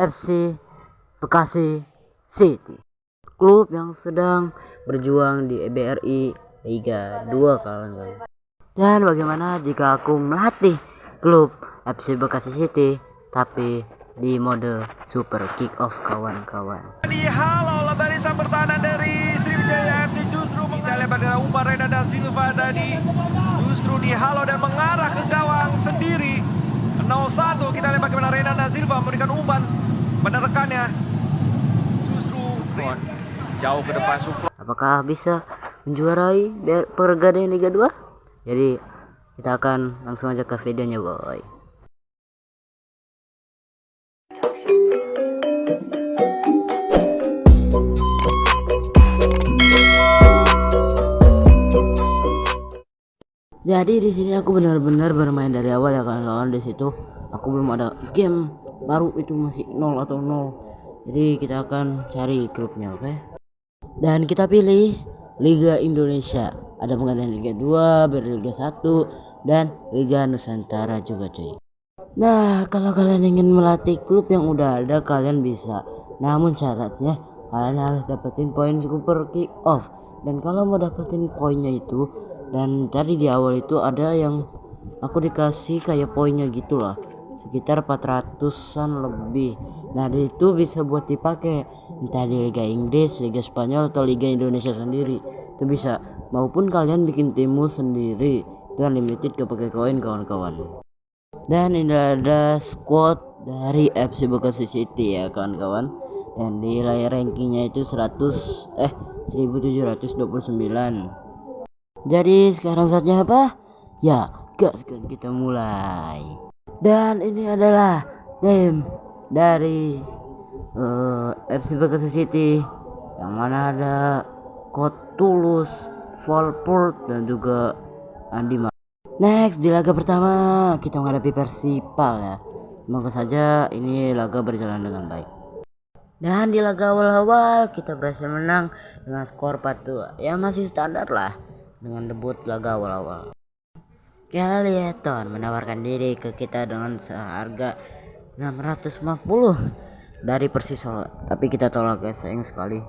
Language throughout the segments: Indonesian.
FC Bekasi City, klub yang sedang berjuang di BRI Liga 2 kawan-kawan. Dan bagaimana jika aku melatih klub FC Bekasi City tapi di mode super kick off kawan-kawan. Halo barisan pertahanan dari Sriwijaya FC justru kita lebar dengan umpan Reda da Silva tadi justru dihalau dan mengarah ke gawang sendiri. 0-1 kita lempar kepada Reda da Silva memberikan umpan pada rekannya. Justru jauh ke depan Supro. Apakah bisa menjuarai Pergadaian Liga 2? Jadi kita akan langsung aja ke videonya boy. Jadi di sini aku benar-benar bermain dari awal ya kawan-kawan. Di situ aku belum ada game baru, itu masih 0 atau 0. Jadi kita akan cari klubnya, oke? Dan kita pilih Liga Indonesia. Ada penggantian Liga 2, Liga 1 dan Liga Nusantara juga cuy. Nah, kalau kalian ingin melatih klub yang udah ada kalian bisa. Namun syaratnya kalian harus dapetin poin super kick off. Dan kalau mau dapetin poinnya itu, dan tadi di awal itu ada yang aku dikasih kayak poinnya gitulah, sekitar 400-an lebih. Nah itu bisa buat dipakai entah di Liga Inggris, Liga Spanyol atau Liga Indonesia sendiri. Itu bisa, maupun kalian bikin timmu sendiri. Itu unlimited kepakai koin kawan-kawan. Dan ini ada squad dari FC Bekasi City ya kawan-kawan. Dan di layar rankingnya itu 1729. Jadi sekarang saatnya apa? Ya, gas kan kita mulai. Dan ini adalah tim dari FC Bekasi City yang mana ada Kotulus, Volpurt dan juga Andi. Next di laga pertama kita menghadapi Persipal ya. Semoga saja ini laga berjalan dengan baik. Dan di laga awal-awal kita berhasil menang dengan skor 4-2. Ya masih standar lah dengan debut laga awal-awal. Kalian menawarkan diri ke kita dengan seharga 650 dari Persis Solo, tapi kita tolak guys, sayang sekali.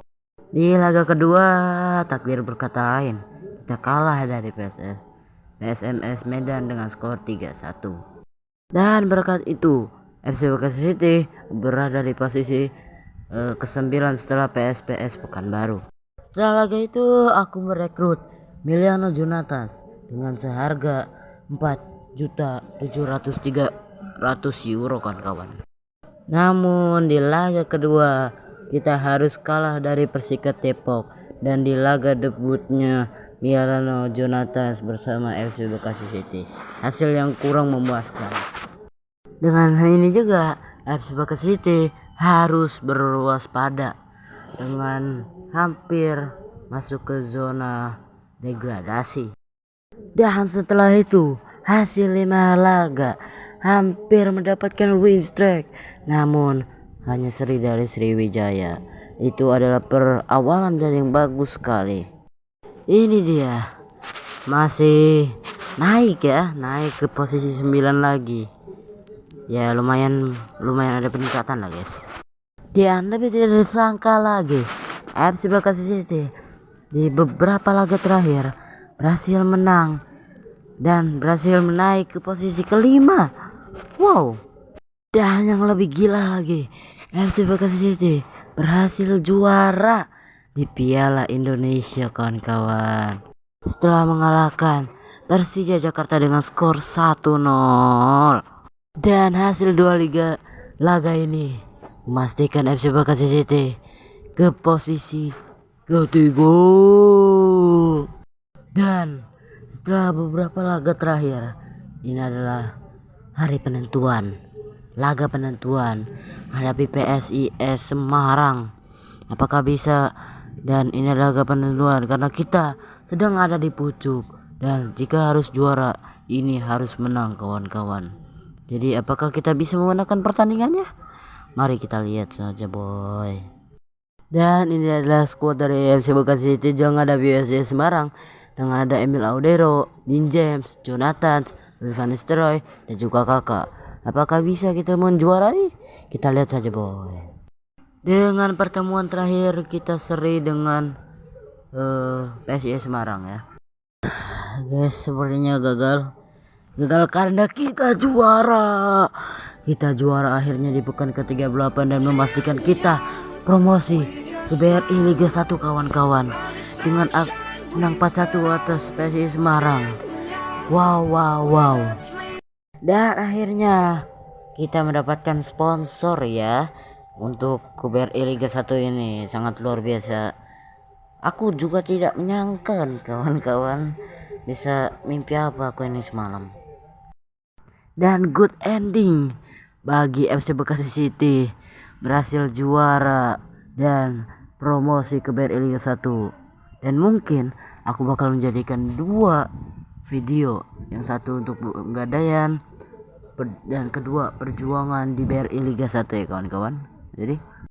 Di laga kedua takdir berkata lain, kita kalah dari PSMS Medan dengan skor 3-1. Dan berkat itu FC Bekasi City berada di posisi ke-9 setelah PSPS Pekanbaru. Setelah laga itu aku merekrut Miliano Jonatas dengan seharga 4.700.300 euro kawan-kawan. Namun di laga kedua kita harus kalah dari Persikat Depok, dan di laga debutnya Miliano Jonatas bersama FC Bekasi City, hasil yang kurang memuaskan. Dengan hal ini juga FC Bekasi City harus berwaspada dengan hampir masuk ke zona degradasi. Dan setelah itu hasil 5 laga hampir mendapatkan win streak, namun hanya seri dari Sriwijaya. Itu adalah perawalan dari yang bagus sekali. Ini dia masih naik ya, naik ke posisi 9 lagi. Ya lumayan ada peningkatan lah guys. Dan lebih tidak disangka lagi FC Bekasi City di beberapa laga terakhir berhasil menang dan berhasil menaik ke posisi ke-5. Wow. Dan yang lebih gila lagi, FC Bekasi City berhasil juara di Piala Indonesia kawan-kawan, setelah mengalahkan Persija Jakarta dengan skor 1-0. Dan hasil 2 laga ini memastikan FC Bekasi City ke posisi ketiga. Dan setelah beberapa laga terakhir, ini adalah hari penentuan, laga penentuan menghadapi PSIS Semarang. Apakah bisa? Dan ini laga penentuan karena kita sedang ada di pucuk, dan jika harus juara ini harus menang kawan-kawan. Jadi apakah kita bisa memenangkan pertandingannya? Mari kita lihat saja boy. Dan ini adalah skuad dari FC Bekasi City yang ada PSIS Semarang, dengan ada Emil Audero, Dean James, Jonathan, Van Nistelrooy dan juga Kakak. Apakah bisa kita menjuarai? Kita lihat saja boy. Dengan pertemuan terakhir kita seri dengan PSIS Semarang ya. Guys, sepertinya gagal karena kita juara akhirnya di pekan ke-38 dan memastikan kita promosi ke BRI Liga 1 kawan-kawan dengan menang 4-1 atas PSIS Semarang. Wow. Dan akhirnya kita mendapatkan sponsor ya untuk ke BRI Liga 1 ini, sangat luar biasa. Aku juga tidak menyangka kawan-kawan, bisa mimpi apa aku ini semalam. Dan good ending bagi FC Bekasi City, berhasil juara dan promosi ke BRI Liga 1. Dan mungkin aku bakal menjadikan 2 video, yang satu untuk Pegadaian dan kedua perjuangan di BRI Liga 1 ya kawan-kawan. Jadi